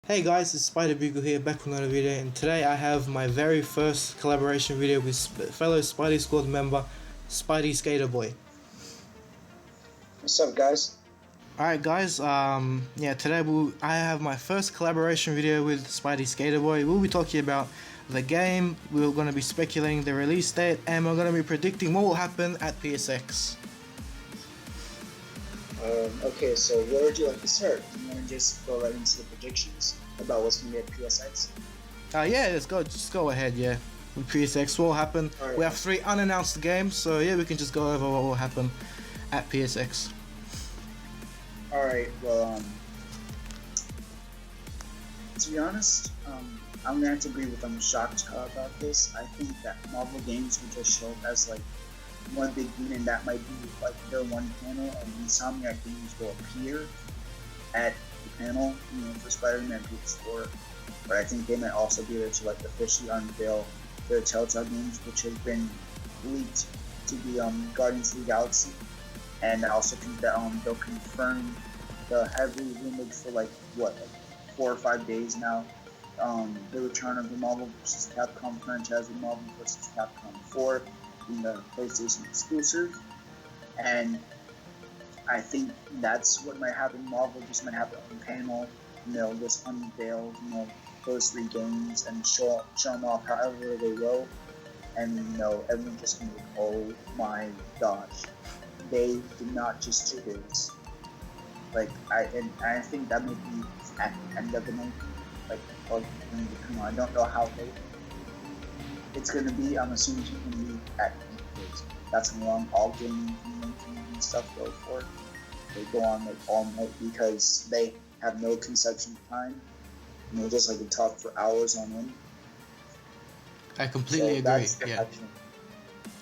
Hey guys, it's Bugle here, back with another video, and today I have my very first collaboration video with fellow Spidey Squad member, SPIDEYSK8RBOY. What's up, guys? Alright guys, yeah, today I have my first collaboration video with SPIDEYSK8RBOY. We'll be talking about the game, we're going to be speculating the release date, and we're going to be predicting what will happen at PSX. Okay, so where would you like to start? Do you want to just go right into the predictions about what's going to be at PSX? Yeah, let's go. Just go ahead. Yeah, with PSX, what will happen? Right. We have 3 unannounced games, so yeah, we can just go over what will happen at PSX. All right. Well, to be honest, I'm gonna have to agree with shocked about this. I think that Marvel Games will just show up as like one big win, and that might be like their one panel, and Insomniac Games will appear at the panel, for Spider-Man PS4. But I think they might also be there to like officially unveil their Telltale games, which has been leaked to be Guardians of the Galaxy, and I also think that they'll confirm the heavily rumored for like 4 or 5 days now. The return of the Marvel vs. Capcom franchise, with Marvel vs. Capcom 4 being the PlayStation exclusive, and I think that's what might happen. Marvel just might have their own panel, just unveil, those 3 games and show them off however they will, and everyone's just gonna be like, oh my gosh, they did not just do this. Like I think that may be at the end of the night. Like, or come on, I don't know how late it's gonna be. I'm assuming it's gonna be at 8. That's how long all gaming and stuff go for. They go on like all night because they have no conception of time. Just like they talk for hours on end. I completely agree. Yeah,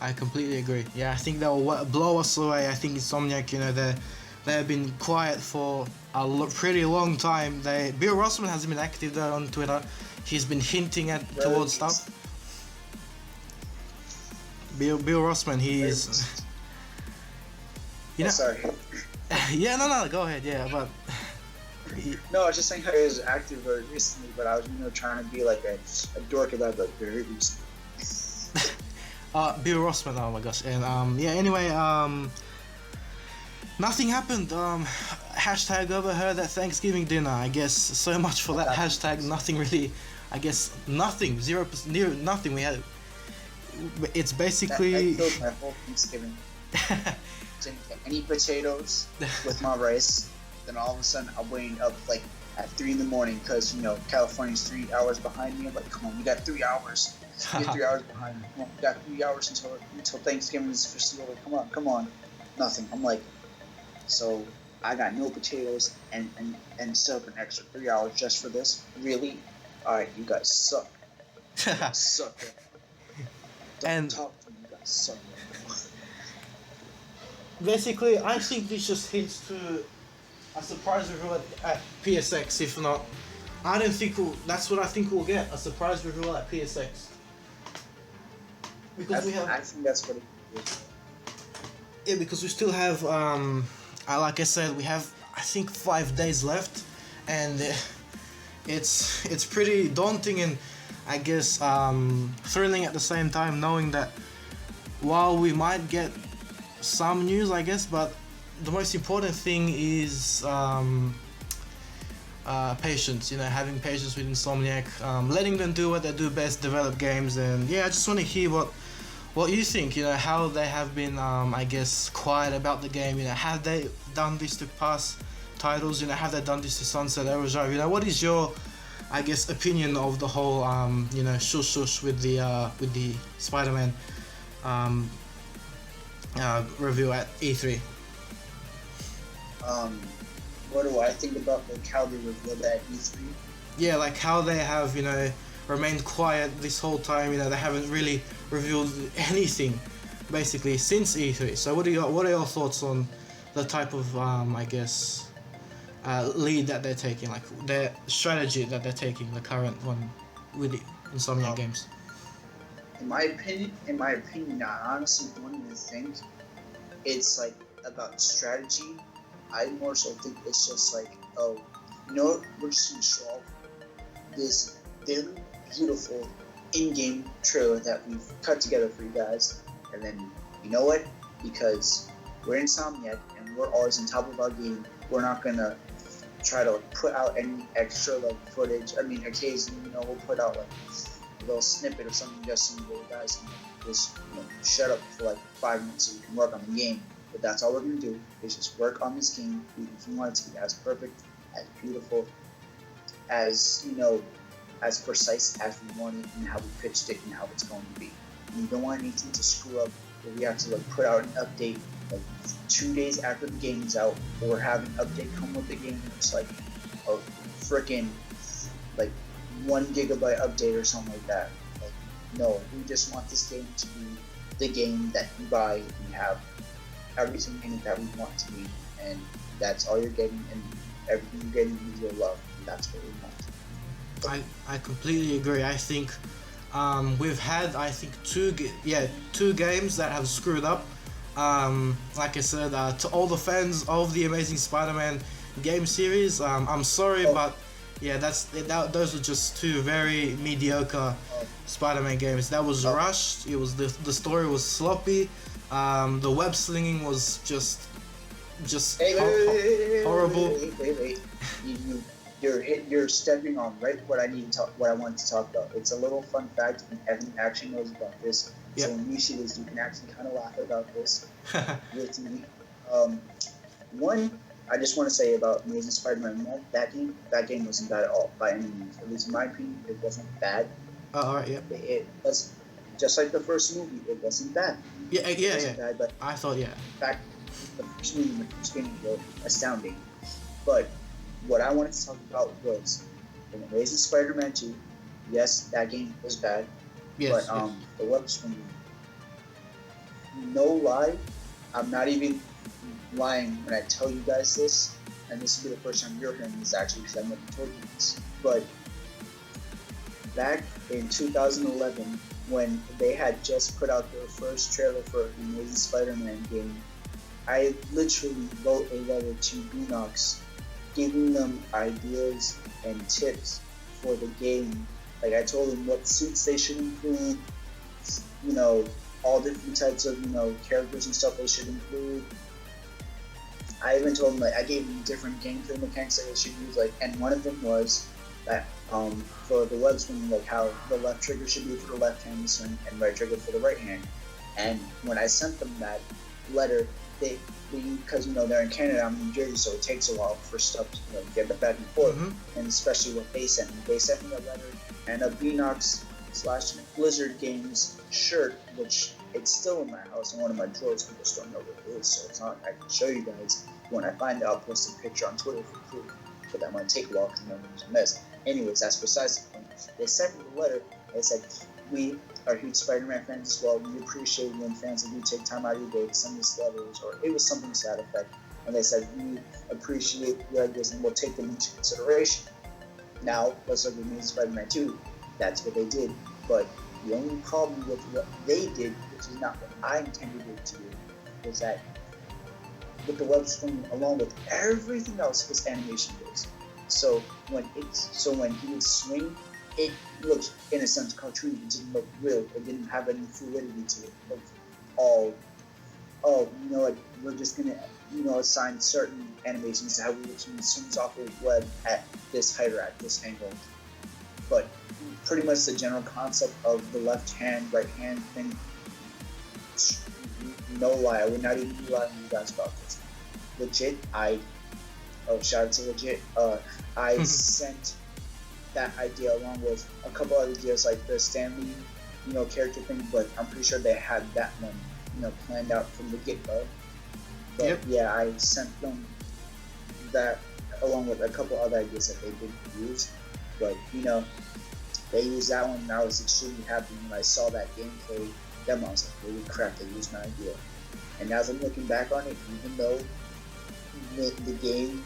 I completely agree. Yeah, I think that will blow us away. I think Insomniac, they have been quiet for a pretty long time. Bill Rossman hasn't been active there on Twitter. He's been hinting towards stuff. Bill Rossman, he's sorry. Yeah, no, go ahead. Yeah, but no, I was just saying how he was active very recently, but I was trying to be like a dork about that very recently. Bill Rossman, oh my gosh, and yeah. Anyway, nothing happened. Hashtag overheard at Thanksgiving dinner. I guess so much for that hashtag. Nothing really. I guess nothing. 0%. Nothing. We had. It's basically. I killed my whole Thanksgiving. Didn't get any potatoes with my rice. Then all of a sudden, I'm waking up like at 3 in the morning because California's 3 hours behind me. I'm like, come on, we got 3 hours. You're 3 hours behind me. Come on, we got 3 hours until Thanksgiving is foreseeable. Come on. Nothing. I'm like, so I got no potatoes and still an extra 3 hours just for this. Really? All right, you guys suck. You guys suck. Don't talk to me. You guys suck. Basically, I think this just hints to a surprise reveal at PSX. If not, I don't think that's what I think we'll get, a surprise reveal at PSX. Because I think that's what it is. Yeah, because we still have, like I said, we have I think 5 days left, and it's pretty daunting and I guess thrilling at the same time, knowing that while we might get some news, I guess, but the most important thing is patience. Having patience with Insomniac, letting them do what they do best, develop games. And yeah, I just want to hear what you think. How they have been, I guess, quiet about the game. Have they done this to past titles? Have they done this to Sunset Overdrive? What is your, I guess, opinion of the whole, shush with the Spider-Man review at E3? What do I think about how they revealed that at E3? Yeah, like how they have, remained quiet this whole time. They haven't really revealed anything, basically, since E3. So what are your thoughts on the type of, I guess, lead that they're taking, like their strategy that they're taking, the current one with the Insomniac Games? In my opinion, I honestly don't even think it's like about strategy. I more so think it's just like, we're just gonna show off this very beautiful in-game trailer that we've cut together for you guys. And then, you know what? Because we're Insomniac and we're always on top of our game, we're not gonna try to put out any extra footage. I mean, occasionally, we'll put out a little snippet or something just so you guys can just shut up for 5 minutes so we can work on the game. But that's all we're gonna do is just work on this game. If you want it to be as perfect, as beautiful, as as precise as we want it, and how we pitched it, and how it's going to be. And we don't want anything to screw up, where we have to put out an update 2 days after the game is out, or have an update come with the game and it's a freaking 1 gigabyte update or something like that. No, we just want this game to be the game that you buy and have everything in it that we want it to be, and that's all you're getting, and everything you're getting is your love, and that's what we want. I completely agree. I think we've had two games that have screwed up. Like I said, to all the fans of the Amazing Spider-Man game series, I'm sorry, but yeah, those are just two very mediocre Spider-Man games. That was rushed. It was the story was sloppy. The web slinging was just horrible. Wait. You're stepping on right what I wanted to talk about. It's a little fun fact, and Evan actually knows about this. Yep. So when you see this, you can actually kind of laugh about this with me. One, I just want to say about Amazing Spider-Man 1, that game wasn't bad at all by any means. At least in my opinion, it wasn't bad. Alright, yeah. It was just like the first movie. It wasn't bad. Yeah. Bad, but I thought, yeah. In fact, the first movie and the first game were astounding. But what I wanted to talk about was in Amazing Spider-Man 2. Yes, that game was bad. Yes. But the web swinging. No lie, I'm not even lying when I tell you guys this, and this will be the first time you're hearing this actually, because I've never told you this. But back in 2011, when they had just put out their first trailer for the Amazing Spider-Man game, I literally wrote a letter to Beanox giving them ideas and tips for the game. I told them what suits they should include, all different types of, characters and stuff they should include. I even told them, I gave them different gameplay mechanics that they should use, and one of them was that, for the web swinging, how the left trigger should be for the left hand swing and right trigger for the right hand. And when I sent them that letter, they because they're in Canada, I'm in New Jersey, so it takes a while for stuff to get back and forth. Mm-hmm. And especially what they sent me. They sent me a letter and a Beanox/Blizzard Games shirt, which it's still in my house in one of my drawers. People just don't know what it is, so it's not. I can show you guys when I find it. I'll post a picture on Twitter for proof, but that might take a while because it's a mess. Anyways, that's besides the point. They sent me the letter. They said, "We are huge Spider-Man fans as well. We appreciate when fans of you take time out of your day to send us letters," or it was something to that effect. And they said, "We appreciate your ideas and we'll take them into consideration." Now, let's look at Amazing Spider-Man 2. That's what they did. But the only problem with what they did, which is not what I intended it to do, was that with the web swing, along with everything else, was animation based. So when he would swing, it looked, in a sense, cartoony. It didn't look real. It didn't have any fluidity to it. It looked all, we're just going to, assign certain animations to how we would swings off the web at this height or at this angle. But pretty much the general concept of the left hand, right hand thing, no lie, I would not even be lying to you guys about this. Legit, shout out to Legit, I sent that idea along with a couple other ideas like the Stanley, character thing, but I'm pretty sure they had that one, planned out from the get-go. But yep. Yeah, I sent them that along with a couple other ideas that they didn't use. But, they used that one and I was extremely happy when I saw that gameplay demo. I was like, holy crap, they used my idea. And as I'm looking back on it, even though the game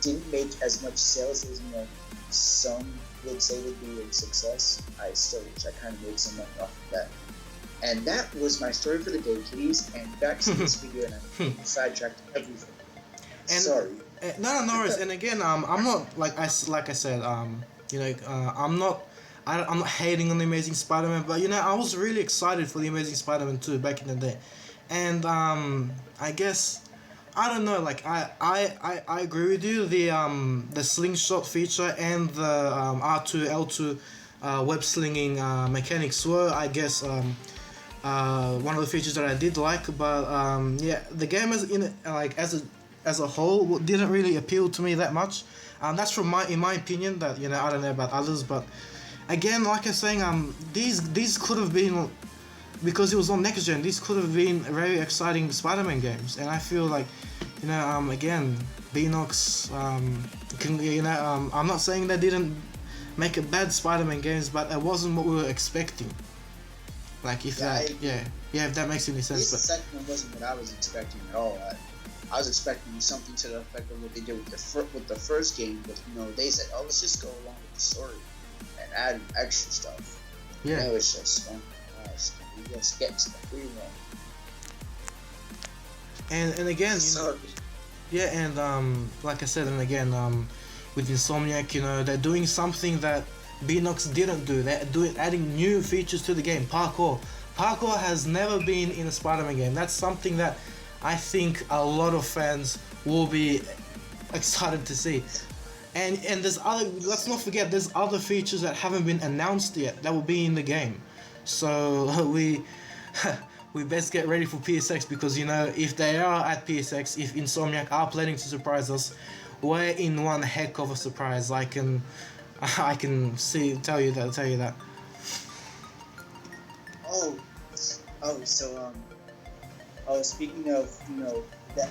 didn't make as much sales as, some would say would be a success, I still wish I kind of made some money off of that. And that was my story for the day, kiddies. And back to this video, and I sidetracked everything. And, sorry. No worries. And again, I'm not like I said. I'm not hating on the Amazing Spider-Man, but I was really excited for the Amazing Spider-Man 2 back in the day, and I guess I don't know. Like I agree with you. The slingshot feature and the R2 L2 web slinging mechanics were, I guess, one of the features that I did like. But yeah, the game as a whole didn't really appeal to me that much. That's from in my opinion. That I don't know about others, but again, like I was saying, these could have been, because it was on next gen. These could have been very exciting Spider-Man games, and I feel like, again, Beanox, I'm not saying they didn't make a bad Spider-Man games, but it wasn't what we were expecting. Like if if that makes any sense. This second one wasn't what I was expecting at all. I was expecting something to the effect of what they did with the first game, but they said, "Oh, let's just go along with the story and add extra stuff." Yeah, and it was just let's get to the free roam. And again, like I said, and again, with Insomniac, they're doing something that Beanox didn't do. They're adding new features to the game. Parkour has never been in a Spider-Man game. That's something that I think a lot of fans will be excited to see. And there's let's not forget, there's other features that haven't been announced yet that will be in the game. So we best get ready for PSX, because if they are at PSX, if Insomniac are planning to surprise us, we're in one heck of a surprise. I can tell you that. Speaking of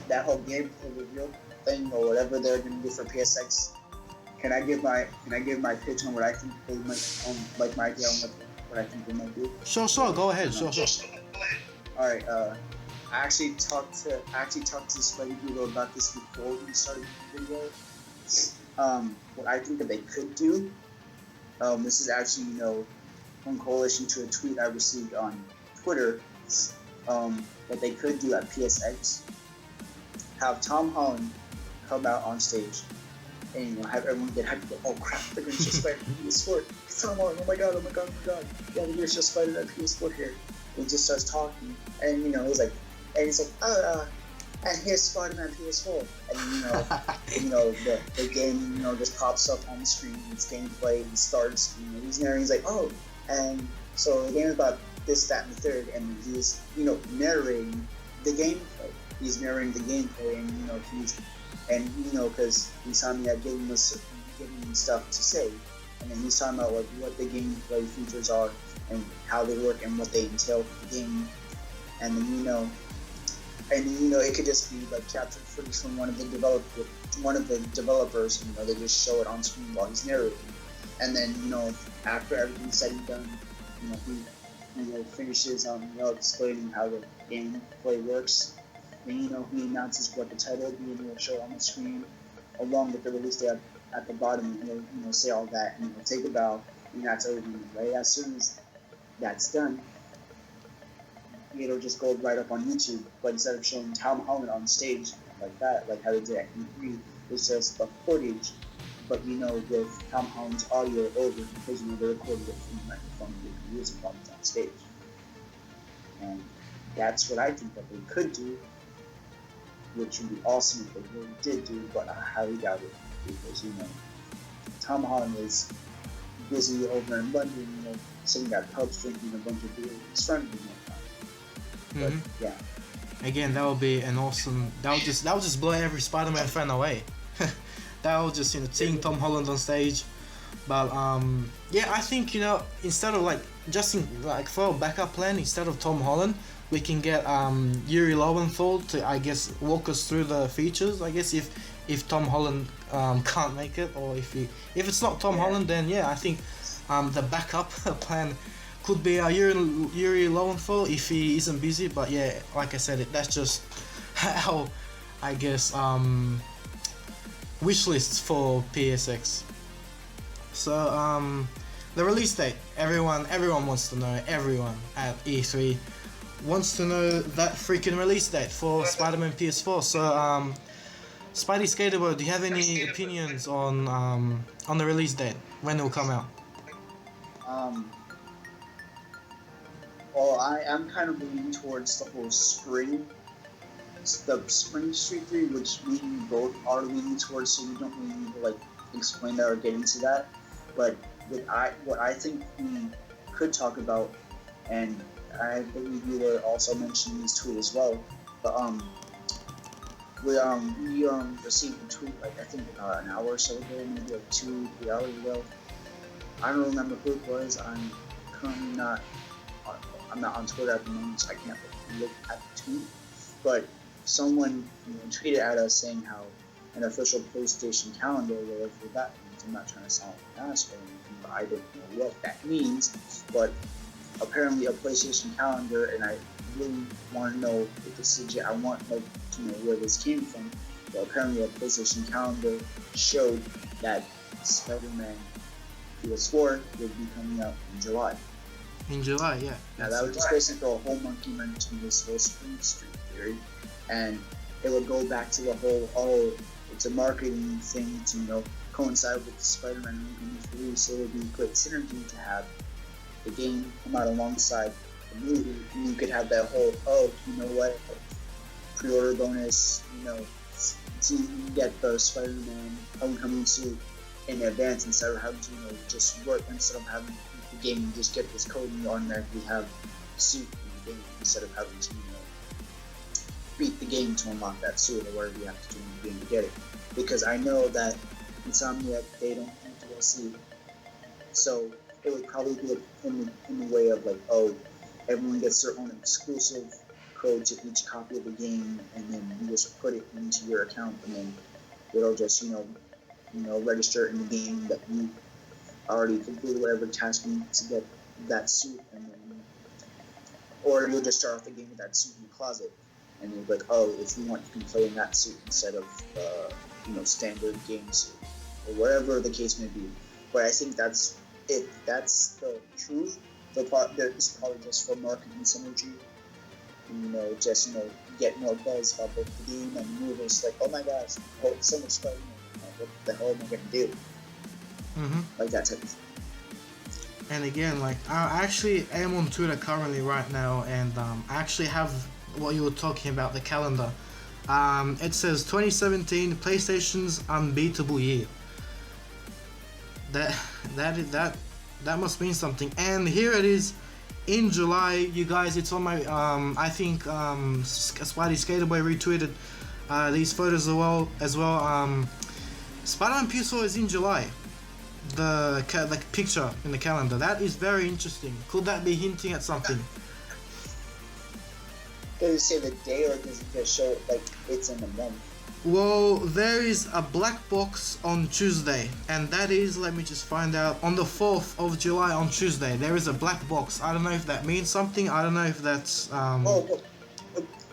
that whole gameplay reveal thing or whatever they're gonna do for PSX, can I give my pitch on what I think they might my idea on what I think they might do? Sure, go ahead. Sure. All right. I actually talked to Bugle about this before we started the video. What I think that they could do. This is actually in correlation to a tweet I received on Twitter. What they could do at PSX, have Tom Holland come out on stage and have everyone get hyped. Oh crap! They're gonna show Spider at PS4. It's Tom Holland. Oh my god! Yeah, they're gonna show Spider at PS4 here. And he just starts talking, and he's like, and here's Spider-Man PS4, and the game just pops up on the screen. It's gameplay. It starts. He's narrating. He's like, oh, and so the game is about this, that, and the third, and he's narrating the gameplay. He's narrating the gameplay, and because Insomniac giving him stuff to say, and then he's talking about what the gameplay features are and how they work and what they entail for the game, and then it could just be like captured footage from one of the developers. They just show it on screen while he's narrating, and then after everything's said and done, he finishes explaining how the gameplay works. Then he announces what the title will be, and he'll show it on the screen along with the release date at the bottom, and he'll say all that, and he'll take a bow, and that's everything. Right as soon as that's done, it'll just go right up on YouTube. But instead of showing Tom Holland on stage like that, like how they did at E3, it's just the footage, but with Tom Holland's audio over, because they recorded it from the microphone with the music while he's on stage. And that's what I think that they could do, which would be awesome if they really did do, but I highly doubt it, because Tom Holland is busy over in London, sitting at pubs drinking a bunch of beer with his friends all the time. But yeah. Again, that would be an awesome. That would just blow every Spider-Man fan away. That would just seeing Tom Holland on stage. But yeah, I think instead of for a backup plan, instead of Tom Holland, we can get Yuri Lowenthal to, I guess, walk us through the features. I guess if Tom Holland can't make it, or if it's not Tom Holland, then yeah, I think the backup plan could be Yuri Lowenthal if he isn't busy. But yeah, like I said, that's just how, I guess, wish lists for PSX. So the release date, everyone wants to know. Everyone at E3 wants to know that freaking release date for Spider-Man PS4. So Spidey Skater Boy, do you have any opinions on the release date, when it will come out? Well, I am kind of leaning towards the whole the Spring Street 3, which we both are leaning towards, so we don't really need to like explain that or get into that. But what I think we could talk about, and I believe you were also mentioning this tweet as well, but we received a tweet like I think an hour or so ago, maybe like 2-3 hours ago. I don't remember who it was. I'm currently not on Twitter at the moment, so I can't look at the tweet. But someone tweeted at us saying how an official PlayStation calendar, whatever that means. I'm not trying to sound like an asshole or anything, but I don't know what that means. But apparently a PlayStation calendar, and I really want to know if this is legit. I want to know where this came from. But apparently a PlayStation calendar showed that Spider-Man PS4 would be coming out in July. In July, yeah. Now that would just basically throw a whole monkey wrench into this whole Spring Street theory, and it would go back to the whole, it's a marketing thing to coincide with the Spider-Man movie, so it would be a great synergy to have the game come out alongside the movie, and you could have that whole, pre-order bonus, so you can get the Spider-Man Homecoming suit in advance instead of having to just work, instead of having the game and just get this code and you automatically have the suit in the game instead of having to beat the game to unlock that suit or whatever you have to do in the game to get it. Because I know that Insomniac, they don't have DLC, so it would probably be in the way of everyone gets their own exclusive code to each copy of the game, and then you just put it into your account, and then it'll just register in the game that you already completed whatever task you need to get that suit, and then, or you'll just start off the game with that suit in the closet, and you'll be like, if you want, you can play in that suit instead of standard game suit, or whatever the case may be. But I think that's it. That's the truth. The part that is probably just for marketing synergy. Get more buzz about both the game and the movie. It's like, oh my gosh, so much Spider-Man. What the hell am I gonna do? Like that type of thing. And again, I actually am on Twitter currently right now, and I actually have what you were talking about, the calendar. It says 2017 PlayStation's unbeatable year. That must mean something. And here it is in July, you guys. It's on my I think Spidey Skater Boy retweeted these photos as well. Spider-Man PS4 is in July. The picture in the calendar, that is very interesting. Could that be hinting at something? Does it say the day, or does it just show it's in the month? Well, there is a black box on Tuesday, and that is, let me just find out, on the 4th of July on Tuesday. There is a black box. I don't know if that means something. I don't know if that's that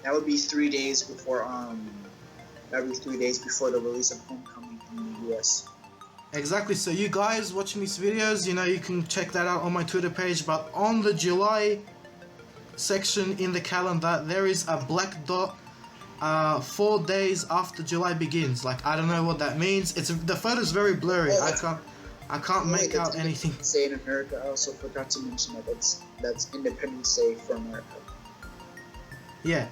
would be 3 days before that would be 3 days before the release of Homecoming in the US. Exactly. So you guys watching these videos, you can check that out on my Twitter page. But on the July section in the calendar, there is a black dot 4 days after July begins. I don't know what that means. The photo's very blurry. I can't make out anything. Say in America, I also forgot to mention that's Independence Day for America. Yeah,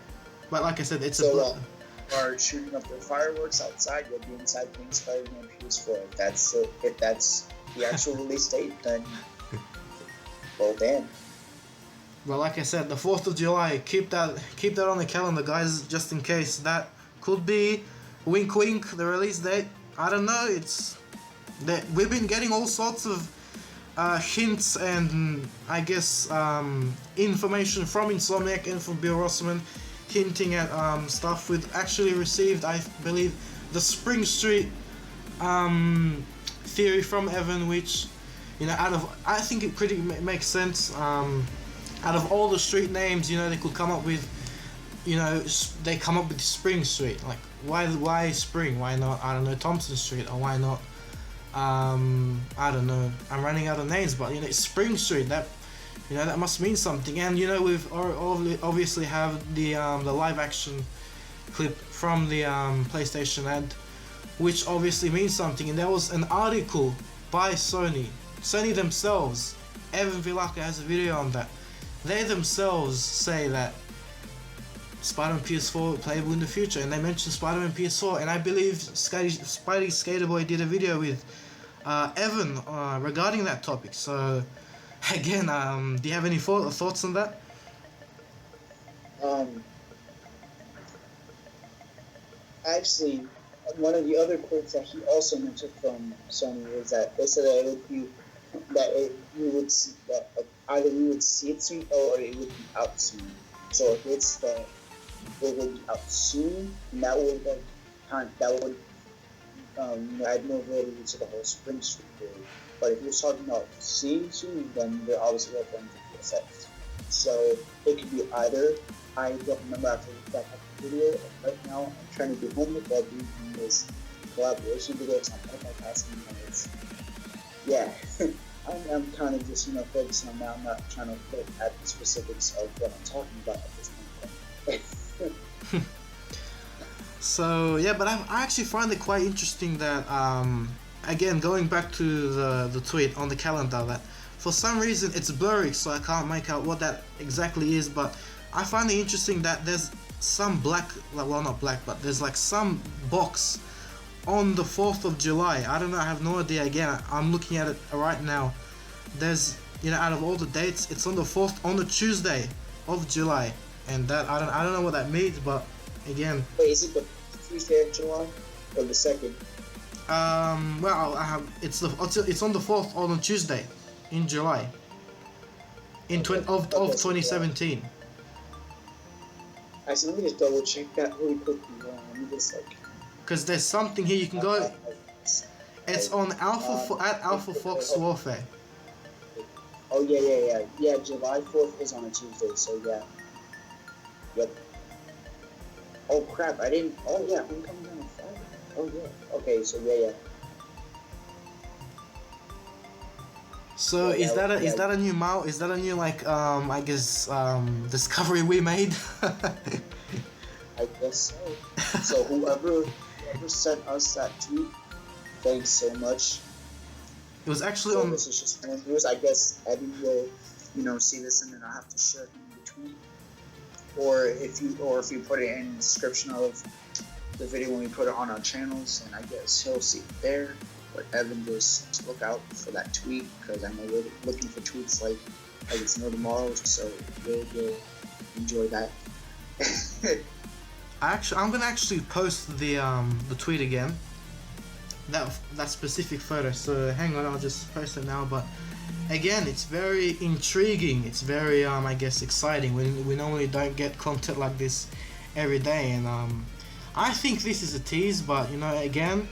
but like I said, it's are shooting up their fireworks outside, you'll be inside playing Spider-Man PS4. If that's the actual release date, then well, damn. Well, like I said, the 4th of July. Keep that on the calendar, guys, just in case. That could be, wink wink, the release date. I don't know. It's that we've been getting all sorts of hints and I guess information from Insomniac and from Bill Rossman, hinting at stuff. We've actually received, I believe, the Spring Street theory from Evan, which I think it pretty makes sense. Out of all the street names, they could come up with, they come up with Spring Street. Why Spring? Why not, I don't know, Thompson Street? Or why not, I don't know, I'm running out of names, but Spring Street, that must mean something. And we've obviously have the live action clip from the PlayStation ad, which obviously means something. And there was an article by Sony themselves. Evan Vilaka has a video on that. They themselves say that Spider-Man PS4 playable in the future, and they mentioned Spider-Man PS4, and I believe SPIDEYSK8RBOY did a video with Evan regarding that topic. So again, do you have any thoughts on that? Actually, one of the other quotes that he also mentioned from Sony was that they said that it would be we would see that either we would see it soon or it would be out soon. So if it's the it would be out soon, and that would add more value to the whole spring street period. But if you're talking about seeing soon, then they're obviously referring to PSX. So it could be either. I don't remember after that video. Right now, I'm trying to do homework while doing this collaboration video. So I'm multitasking, and it's I'm kind of just focusing on that. I'm not trying to look at the specifics of what I'm talking about at this point. So yeah, but I actually find it quite interesting that again, going back to the tweet on the calendar, that for some reason it's blurry, so I can't make out what that exactly is. But I find it interesting that there's some not black, but there's like some box on the 4th of July. I don't know, I have no idea. Again, I'm looking at it right now. There's, out of all the dates, it's on the 4th, on the Tuesday of July, and that I don't know what that means, but again. Wait, is it the Tuesday of July or the 2nd? Well, it's on the 4th on a Tuesday in July of 2017. Actually, let me just double check that really quickly. Let me just because there's something here you can go. It's on Alpha Fox Warfare. Oh yeah. July 4th is on a Tuesday, so yeah. Yep. Oh crap! I didn't. Oh yeah, Homecoming's on a Friday. Oh yeah. Okay, so yeah. So is that a new I guess discovery we made? I guess so. So whoever sent us that tweet, thanks so much. It was actually so on. This is just one news. I guess Eddie will, see this, and then I'll have to share it in between. Or if you put it in the description of the video when we put it on our channels, and I guess he'll see it there. But Evan, just look out for that tweet, because I know we're looking for tweets like it's no tomorrow, so you'll enjoy that. I'm gonna actually post the tweet again. That specific photo. So hang on, I'll just post it now. But again, it's very intriguing. It's very I guess exciting. We normally don't get content like this every day, and I think this is a tease. But again,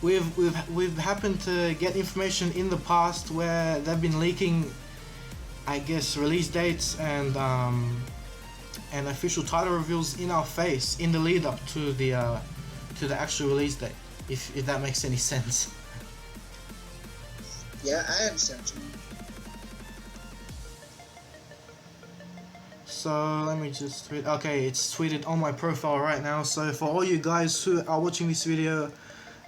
we've happened to get information in the past where they've been leaking, I guess, release dates and official title reveals in our face in the lead up to the actual release date, if that makes any sense. Yeah, I understand what you mean. So let me just tweet. Okay, it's tweeted on my profile right now. So for all you guys who are watching this video,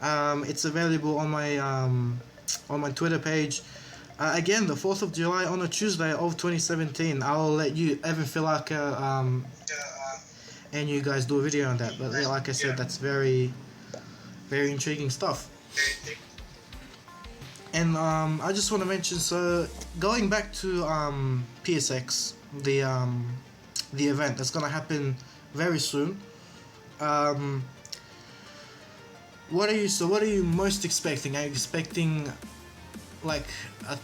it's available on my Twitter page. Again, the 4th of July on a Tuesday of 2017. I'll let you, Evan Filaka, and you guys do a video on that. But like I said, that's very, very intriguing stuff. And I just want to mention, so going back to PSX, the event that's gonna happen very soon. What are you most expecting? Are you expecting like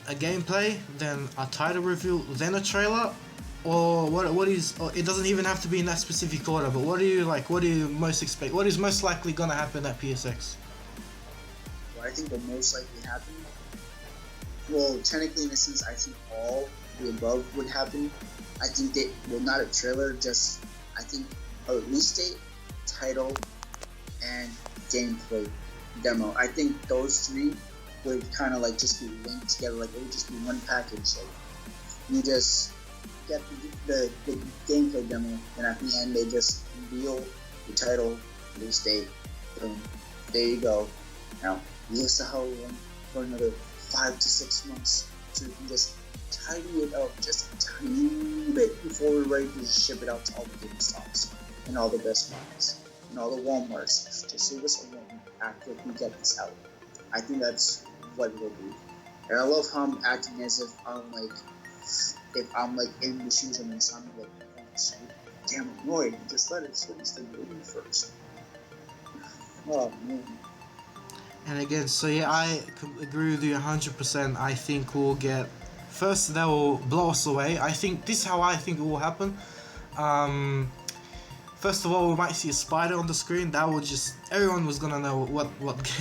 a gameplay, then a title reveal, then a trailer, or what is? Or it doesn't even have to be in that specific order. But what do you most expect? What is most likely gonna happen at PSX? Well, I think what most likely happen. Well, technically, in a sense, I think all the above would happen. I think that, well, not a trailer, just I think a release date, title, and gameplay demo. I think those three would kind of just be linked together. It would just be one package. You just get the gameplay demo, and at the end they just reveal the title, release date, boom, there you go. Now you have to hold on for another 5 to 6 months so we can just tidy it up just a tiny bit before we're ready to ship it out to all the GameStops and all the Best Buys and all the Walmarts. Just leave us alone after we get this out. I think that's what it will be. And I love how I'm acting as if I'm like in the shoes of Insomniac, like, oh, so damn annoyed. Just let us finish the game first. Oh man. And again, so yeah, I agree with you 100%. I think we'll get first they will blow us away. I think this is how I think it will happen. First of all, we might see a spider on the screen. That will just everyone was gonna know what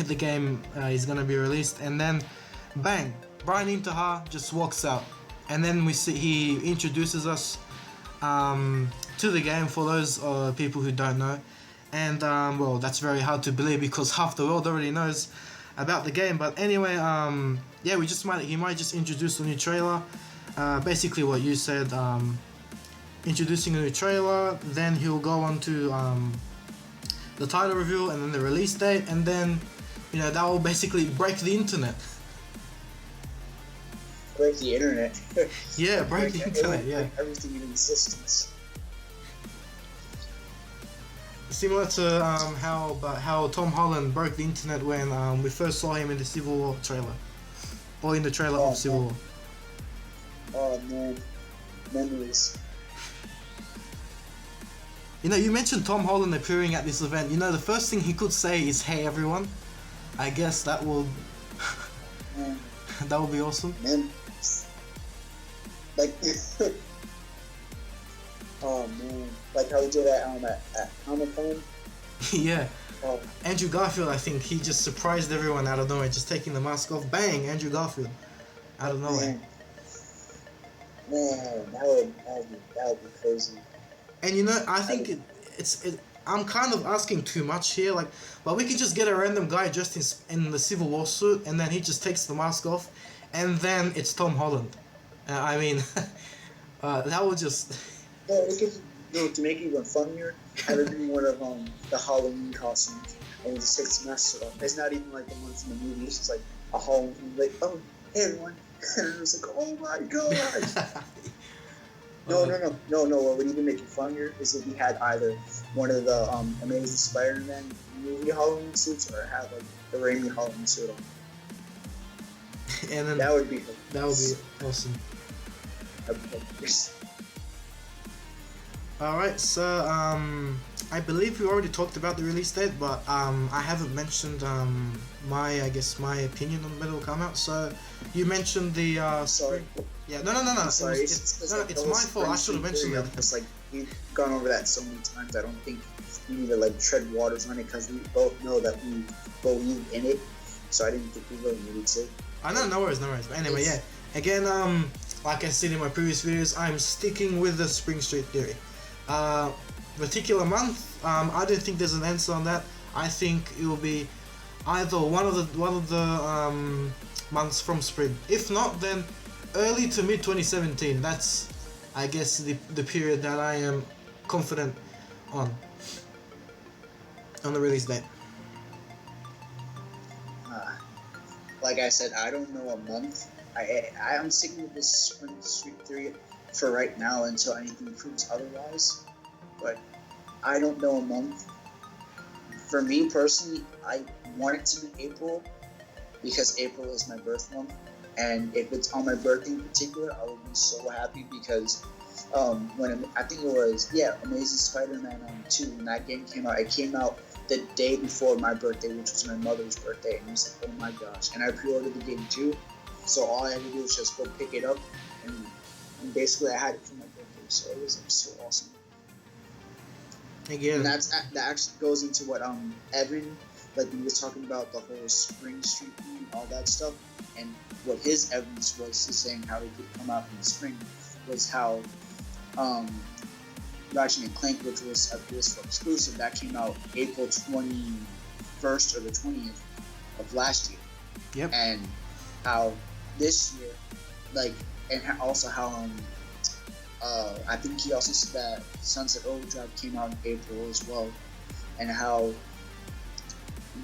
the game is gonna be released, and then bang, Brian Intaha just walks out, and then we see he introduces us to the game for those people who don't know, and well, that's very hard to believe because half the world already knows about the game. But anyway, yeah, he might just introduce a new trailer, basically what you said. Introducing a new trailer, then he'll go on to the title reveal and then the release date, and then that will basically break the internet. Break the internet. Yeah, break the internet. Yeah, everything in existence. Similar to how Tom Holland broke the internet when we first saw him in the Civil War trailer, or in the trailer of Civil War. Oh man, memories. You mentioned Tom Holland appearing at this event. The first thing he could say is, "Hey everyone." I guess that will that would be awesome. Man, like, oh man, like how he did that at Comic-Con. Yeah. Oh. Andrew Garfield, I think he just surprised everyone out of nowhere, just taking the mask off. Bang, Andrew Garfield, out of nowhere. Man, that would be crazy. And I think I'm kind of asking too much here, but we can just get a random guy dressed in the Civil War suit, and then he just takes the mask off, and then it's Tom Holland. I mean, that would just. Well, to make it even funnier, have it be one of the Halloween costumes, and he just takes the mask off. It's not even like the ones in the movie. It's just like a Halloween, like, oh, hey everyone, and it's like, oh my god. No. What would even make it funnier is if he had either one of the Amazing Spider-Man movie Halloween suits, or have like the Raimi Halloween suit on. And then that would be awesome. Yes. All right, so I believe we already talked about the release date, but I haven't mentioned my opinion on when it will come out. So you mentioned the sorry. Yeah, no. Sorry, it's my fault. I should have mentioned that. It's like we've gone over that so many times. I don't think we need to like tread waters on it because we both know that we believe in it. So I didn't think we really needed to. I know, no worries. But anyway, yeah. Again, like I said in my previous videos, I'm sticking with the Spring Street theory. Particular month, I don't think there's an answer on that. I think it will be either one of the months from spring. If not, then early to mid 2017. That's, I guess, the period that I am confident on the release date. Like I said, I don't know a month. I'm sticking with this Spring Street theory for right now until anything proves otherwise. But I don't know a month. For me personally, I want it to be April because April is my birth month. And if it's on my birthday in particular, I will be so happy because when I think it was Amazing Spider-Man 2, when that game came out, it came out the day before my birthday, which was my mother's birthday, and I was like, oh my gosh! And I pre-ordered the game too, so all I had to do was just go pick it up, and basically I had it for my birthday, so it was like so awesome. Again, and that actually goes into what Evan, like he was talking about the whole Spring Street thing and all that stuff, and what his evidence was saying how it could come out in the spring was how Ratchet and Clank, which was a PS4 exclusive, that came out April 21st or the 20th of last year. Yep. And how this year, like, and also how I think he also said that Sunset Overdrive came out in April as well, and how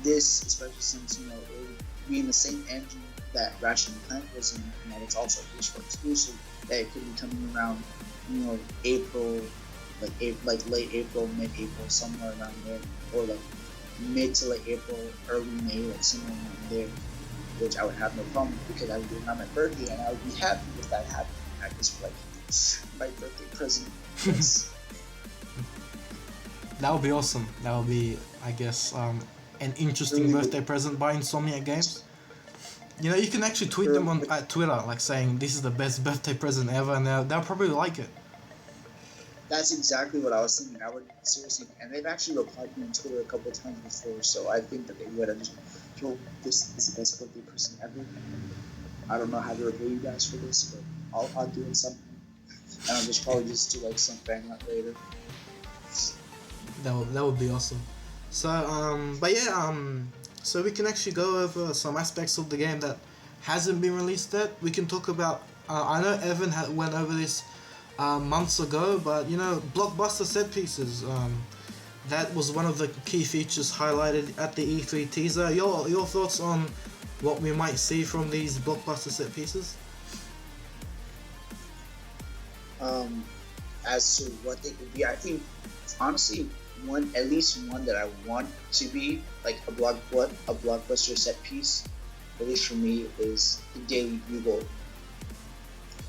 this, especially since it would be in the same engine that Ratchet and Clank was in, and that it's also a PS4 exclusive, that it could be coming around, April, like late April, mid-April, somewhere around there, or like mid to late April, early May, like somewhere around there, which I would have no problem with because I would be around my birthday, and I would be happy if that happened. I just like my birthday present. Yes. That would be awesome. That would be, I guess, an interesting birthday present by Insomniac Games. You can actually tweet them on at Twitter, like saying this is the best birthday present ever, and they'll probably like it. That's exactly what I was thinking. I would seriously, and they've actually replied to me on Twitter a couple of times before, so I think that they would have just told this is the best birthday present ever. I don't know how to repay you guys for this, but I'll do it something, and I'll just probably just do like some fan art later. That would be awesome. So so we can actually go over some aspects of the game that hasn't been released yet. We can talk about. I know Evan went over this months ago, but blockbuster set pieces. That was one of the key features highlighted at the E3 teaser. Your thoughts on what we might see from these blockbuster set pieces? As to what they could be, I think honestly at least one that I want to be like a blockbuster set piece, at least for me, is the Daily Bugle.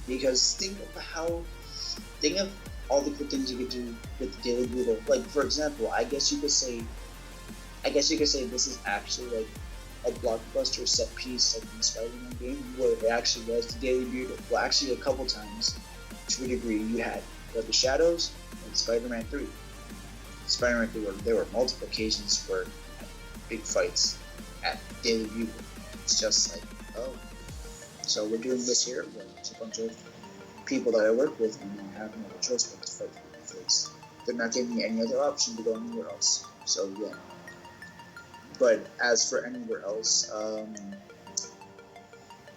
Because think of all the good things you could do with the Daily Bugle. Like, for example, I guess you could say this is actually like a blockbuster set piece like in the Spider-Man game, where it actually was the Daily Bugle. Well, actually a couple times to a degree. You had the Shadows and Spider-Man 3. Spider-Man 3, there were multiple occasions where big fights at Daily Bugle. It's just like, oh, so we're doing this here. Well, it's a bunch of people that I work with, and I have no choice but to fight because they're not giving me any other option to go anywhere else. So yeah. But as for anywhere else,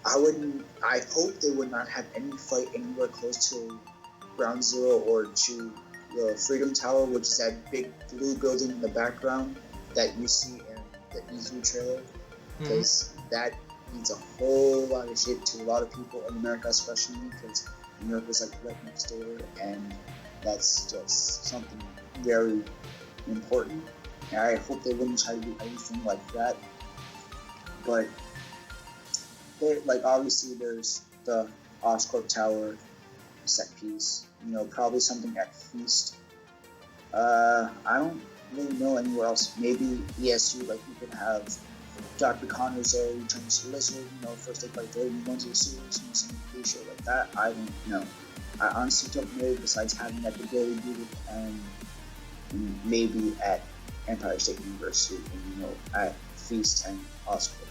I hope they would not have any fight anywhere close to Ground Zero or to the Freedom Tower, which is that big blue building in the background that you see in the E3 trailer, because that means a whole lot of shit to a lot of people in America, especially because America's like right next door, and that's just something very important. And I hope they wouldn't try to do anything like that. But obviously there's the Oscorp Tower set piece, probably something at Feast. I don't really know anywhere else. Maybe ESU, like you could have Dr. Connors there, he turns to Lizard, first they fight there, he runs to the sewers, something pretty sure like that. I don't know. I honestly don't know, besides having at the Daily Bugle and maybe at Empire State University and at Feast and Oscorp.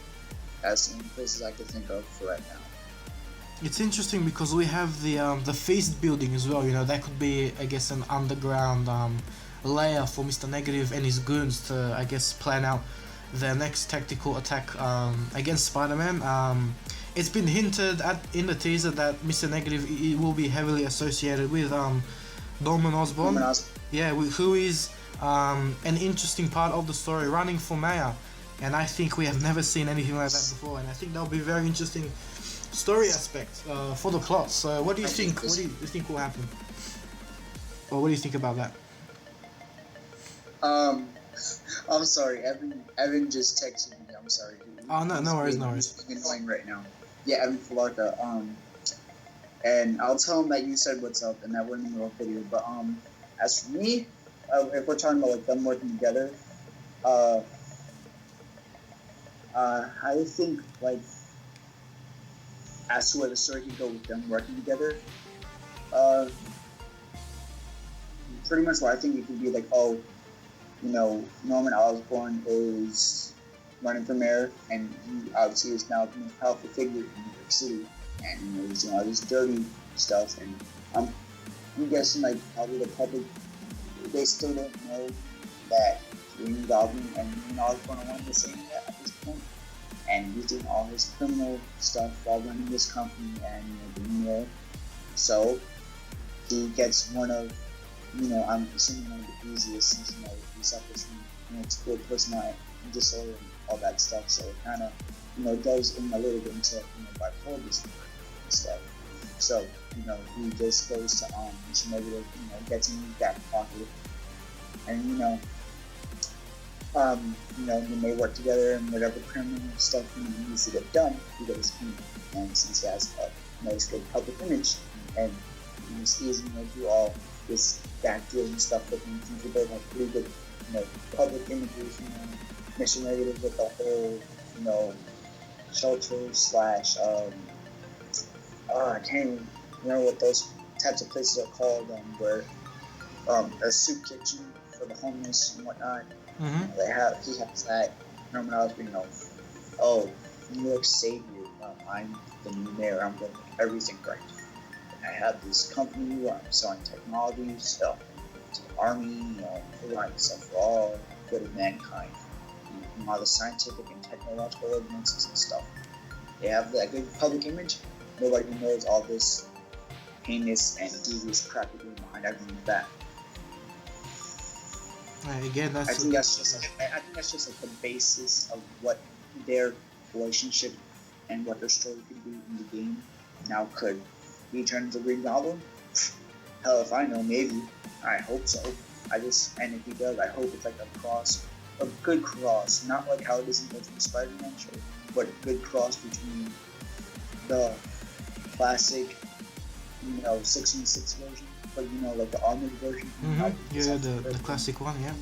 That's the only places I could think of for right now. It's interesting because we have the Feast building as well. That could be, I guess, an underground layer for Mr. Negative and his goons to, I guess, plan out their next tactical attack against Spider-Man. It's been hinted at in the teaser that Mr. Negative will be heavily associated with Norman Osborn. Yeah, who is an interesting part of the story, running for mayor. And I think we have never seen anything like that before, and I think that'll be a very interesting story aspect for the plot. So what do you think? What do you think will happen? Or what do you think about that? I'm sorry, Evan just texted me. I'm sorry. Oh no worries. He's annoying right now. Yeah, Evan Falarka. And I'll tell him that you said what's up, and that wasn't in the video. But as for me, if we're talking about like them working together, I think like as to where the story can go with them working together, pretty much what I think it could be like, Norman Osborn is running for mayor, and he obviously is now the most powerful figure in New York City, and he's doing all this dirty stuff, and I'm guessing like probably the public, they still don't know that Green Goblin and Green Osborn are one of the same yet at this point. And he's doing all his criminal stuff while running this company and being there. So he gets one of, I'm assuming one of the easiest since, he suffers from, split personality disorder and all that stuff. So it kind of, goes in a little bit into, bipolar disorder and stuff. So, he just goes to Mission Negative, gets in his back pocket, and when they work together and whatever criminal stuff he needs to get done, he does clean. And since he has a nice good public image, and he's easy to do all this back dealing stuff with him, he both have pretty good, public images, Mission Negative with the whole, shelter slash, I can't even remember what those types of places are called, where, a soup kitchen for the homeless and whatnot. Mm-hmm. He has that terminology, oh, New York Savior, I'm the new mayor, I'm going to make everything right. And I have this company where I'm selling technology, stuff to the army, providing stuff for all good of mankind. All the scientific and technological advances and stuff. They have that good public image. Nobody knows all this heinous and devious crap they're doing behind everything like that. Again, I think that's just like the basis of what their relationship and what their story could be in the game. Now, could he turn into Green Goblin? Hell, if I know, maybe. I hope so. And if he does, I hope it's like a good cross, not like how it is in Ultimate Spider-Man show, but a good cross between the classic, 6-6 version, but like the armored version. Mm-hmm. Yeah, the classic one, yeah.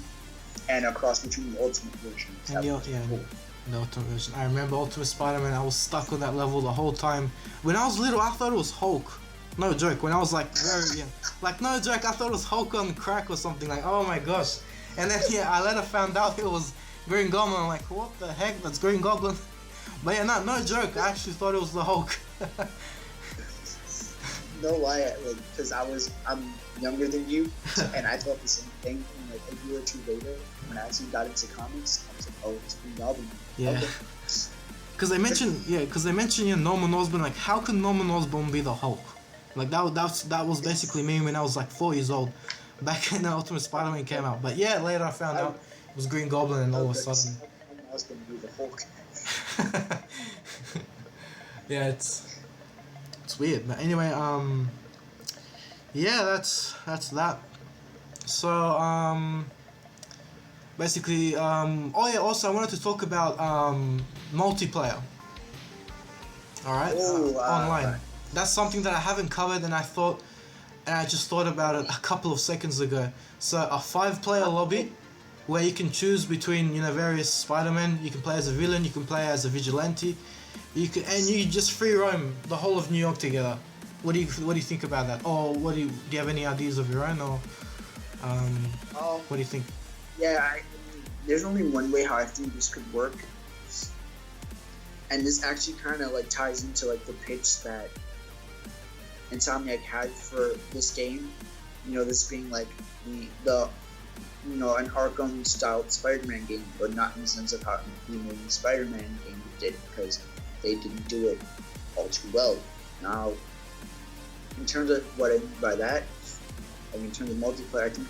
And a cross between the Ultimate version. And the Ultimate version. I remember Ultimate Spider-Man. I was stuck on that level the whole time. When I was little, I thought it was Hulk. No joke. When I was like very young, no joke, I thought it was Hulk on crack or something. Like, oh my gosh. And then I later found out it was Green Goblin. I'm like, what the heck? That's Green Goblin. But yeah, no joke. I actually thought it was the Hulk. No lie, because I'm younger than you, and I thought the same thing. And a year or two later, when I actually got into comics, I was like, oh, it's Green Goblin. Yeah. Because they mentioned, Norman Osborn. Like, how could Norman Osborn be the Hulk? Like that was basically me when I was like 4 years old, back when the Ultimate Spider-Man came out. But yeah, later I found out it was Green Goblin, and all of a sudden. I was gonna be the Hulk. Yeah, it's weird. But anyway, yeah, that's that. So basically, oh yeah, also I wanted to talk about multiplayer. All right, online. That's something that I haven't covered, and I just thought about it a couple of seconds ago. So a 5-player lobby where you can choose between various Spider-Man. You can play as a villain, you can play as a vigilante, you just free roam the whole of New York together. What do you think about that? Or do you have any ideas of your own, or what do you think? Yeah, there's only one way how I think this could work, and this actually kind of ties into the pitch that Insomniac had for this game. This being the an Arkham style Spider-Man game, but not in the sense of how the main Spider-Man game did, because they didn't do it all too well. Now, in terms of what I mean by that, in terms of multiplayer, I think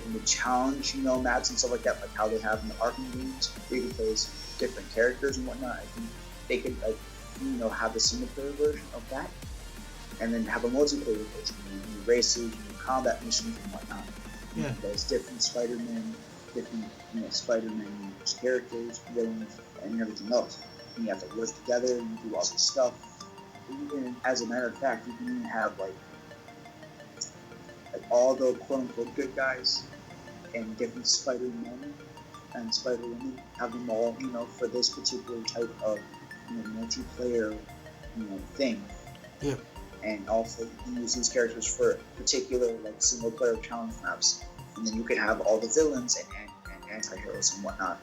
in the challenge, maps and stuff like that, like how they have in the Arkham games, where you can play as different characters and whatnot. I think they could have a single player version of that, and then have a multiplayer version, races, combat missions and whatnot. Yeah. There's different Spider-Man characters, villains, and everything else. And you have to work together and do all this stuff. And as a matter of fact, you can even have all the quote-unquote good guys and different Spider-Men and Spider-Women, have them all, for this particular type of multiplayer thing. Yeah. And also you can use these characters for particular single player challenge maps. And then you can have all the villains and anti-heroes and whatnot.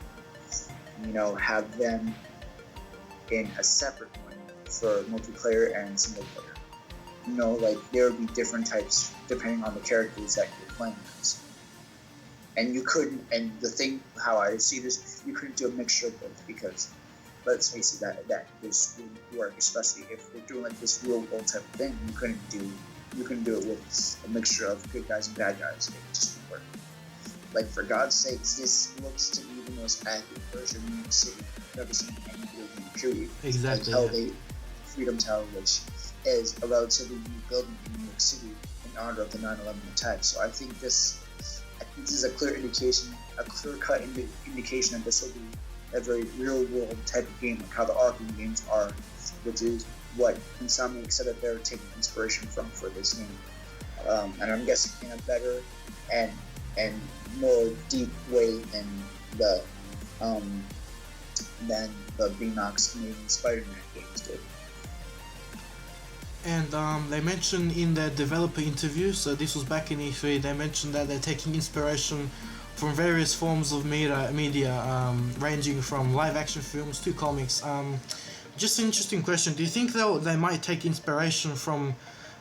Have them in a separate one for multiplayer and single player. There would be different types depending on the characters that you're playing as. And you couldn't, and the thing, how I see this, you couldn't do a mixture of both, because let's face it, that this wouldn't work, especially if we're doing this real world type of thing. You couldn't do you can do it with a mixture of good guys and bad guys. It just won't work. Like, for God's sakes, this looks to be the most accurate version of New York City I've ever seen in any video game, period. Exactly. Like, they Freedom Tower, which is a relatively new building in New York City in honor of the 9/11 attack. So I think this is a clear indication, a clear-cut indication that this will be a very real-world type of game, like how the Arkham games are, which is what Insomniac said that they're taking inspiration from for this game. And I'm guessing in a better and more deep way than the Beanox Amazing Spider-Man games did. And they mentioned in their developer interview, so this was back in E3, they mentioned that they're taking inspiration from various forms of media ranging from live action films to comics. Just an interesting question, do you think they might take inspiration from,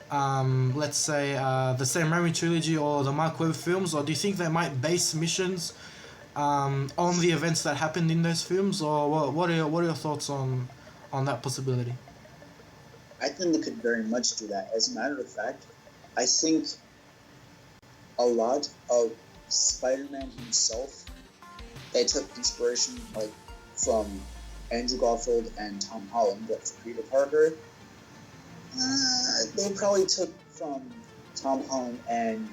let's say, the Sam Raimi trilogy or the Mark Webb films, or do you think they might base missions on the events that happened in those films, or what are your thoughts on that possibility? I think they could very much do that. As a matter of fact, I think a lot of Spider-Man himself, they took inspiration like from Andrew Garfield and Tom Holland, but for Peter Parker, they probably took from Tom Holland and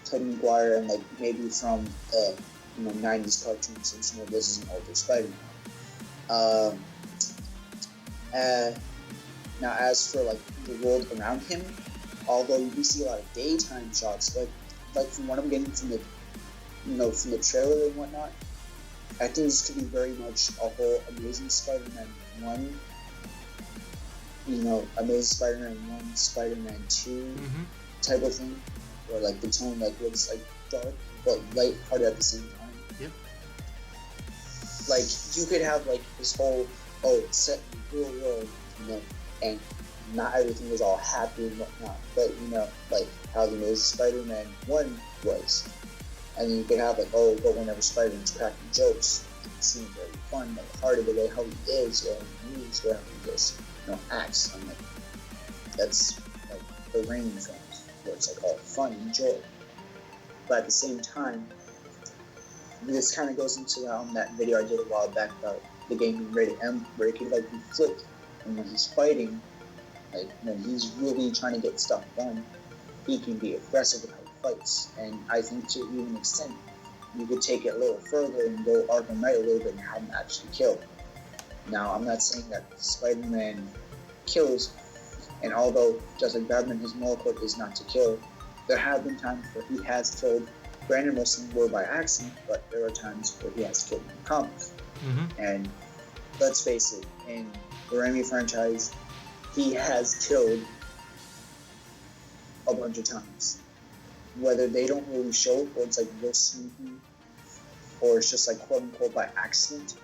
Tobey Maguire, and like maybe from 90s cartoons, since this is an older Spider-Man. Now, as for like the world around him, although you do see a lot of daytime shots, like from what I'm getting from the from the trailer and whatnot, I think this could be very much a whole Amazing Spider-Man 1, Amazing Spider-Man 1, Spider-Man 2 type of thing, where like the tone like looks like dark but light-hearted at the same time. Yep. Like you could have like this whole it's set in the real world, and not everything was all happy and whatnot, but like how the Amazing Spider-Man 1 was. And you could have like, but whenever Spider-Man's cracking jokes, it seems very fun, like hearted the way how he is, or how he moves, or how he just acts. I'm like, that's like the Raimi films, where it's like all fun and joy. But at the same time, this kind of goes into that video I did a while back about the game being rated M, where it can like be flipped, and when he's fighting, like when he's really trying to get stuff done, he can be aggressive with how he fights. And I think to even an extent, you could take it a little further and go Arkham Knight a little bit and have him actually kill. Now, I'm not saying that Spider-Man kills, and although just like Batman, his moral code is not to kill, there have been times where he has killed. Granted, most of them were by accident, but there are times where he has killed in comics. And let's face it, in the Raimi franchise, he has killed a bunch of times. Whether they don't really show it, or it's like real sneaky, or it's just like quote unquote by accident,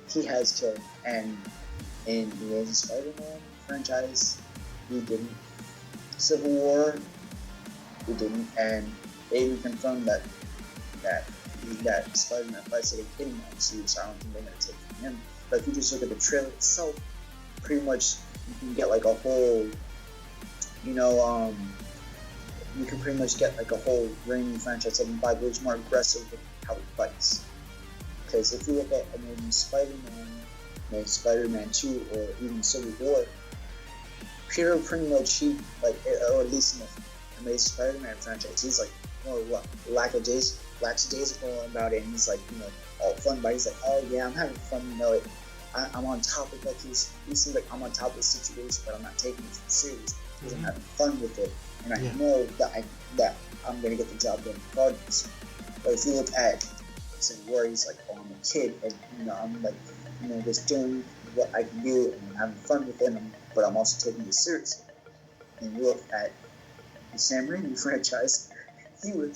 he has killed. And in the Amazing Spider-Man franchise, he didn't. Civil War, he didn't. And they even confirmed that Spider-Man fights like a Kitty Man suit, so I don't think they're gonna take it from him. But if you just look at the trailer itself, pretty much you can get like a whole, you can pretty much get like a whole Raimi franchise of by which more aggressive with how he fights. Because if you look at Amazing Spider-Man, maybe Spider-Man 2, or even Civil War, Peter pretty much or at least in the Amazing Spider-Man franchise, he's like more lackadaisical about it, and he's like all fun, but he's like, oh yeah, I'm having fun, I'm on top of like he seems like I'm on top of the situation, but I'm not taking it serious because I'm having fun with it, and I know that I'm gonna get the job done regardless. But if you look at where he's like, I'm a kid, and I'm like, just doing what I can do, and I'm having fun with it, but I'm also taking it seriously. And you look at the Sam Raimi franchise, dude,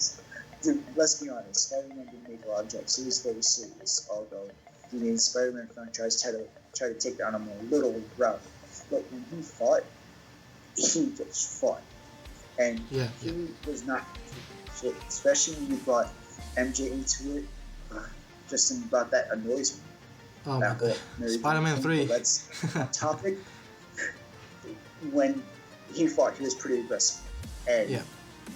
let's be honest, Spider-Man didn't make a lot of jokes. He was very serious, although the Spider-Man franchise tried to take down a more literal route. But when he fought, he just fought. And he was not shit, especially when you brought MJ into it. Just something about that annoys me. Oh my god. Spider-Man 3. That's a topic. When he fought, he was pretty aggressive. and Yeah.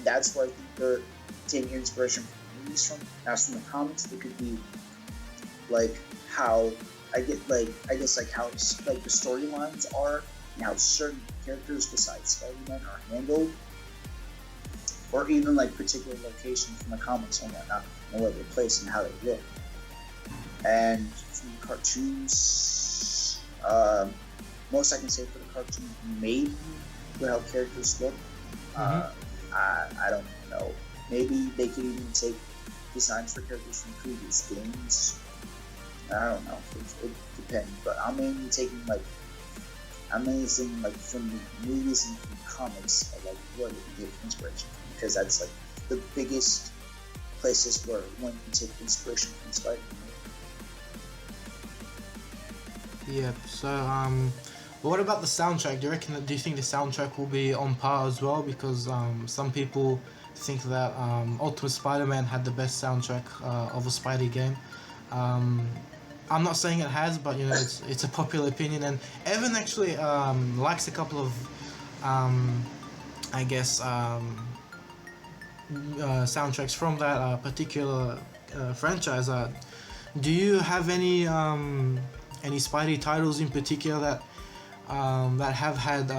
that's where I think they're taking inspiration from movies from. As from the comics, it could be like how I guess like how like the storylines are and how certain characters besides Spider-Man are handled, or even like particular locations from the comics and whatnot, and where they're placed and how they look. And from the cartoons, most I can say for the cartoons, maybe with how characters look. Mm-hmm. I don't know. Maybe they could even take designs for characters from previous games. I don't know. It depends. But I'm mainly saying like from the movies and from comics, like what it would give inspiration from, because that's like the biggest places where one can take inspiration from Spider-Man. Yeah. So what about the soundtrack? Do you think the soundtrack will be on par as well? Because some people think that Ultimate Spider-Man had the best soundtrack of a Spidey game. Um, I'm not saying it has, but you know it's a popular opinion, and Evan actually likes a couple of um, I guess soundtracks from that particular franchise. Do you have any Spidey titles in particular that have had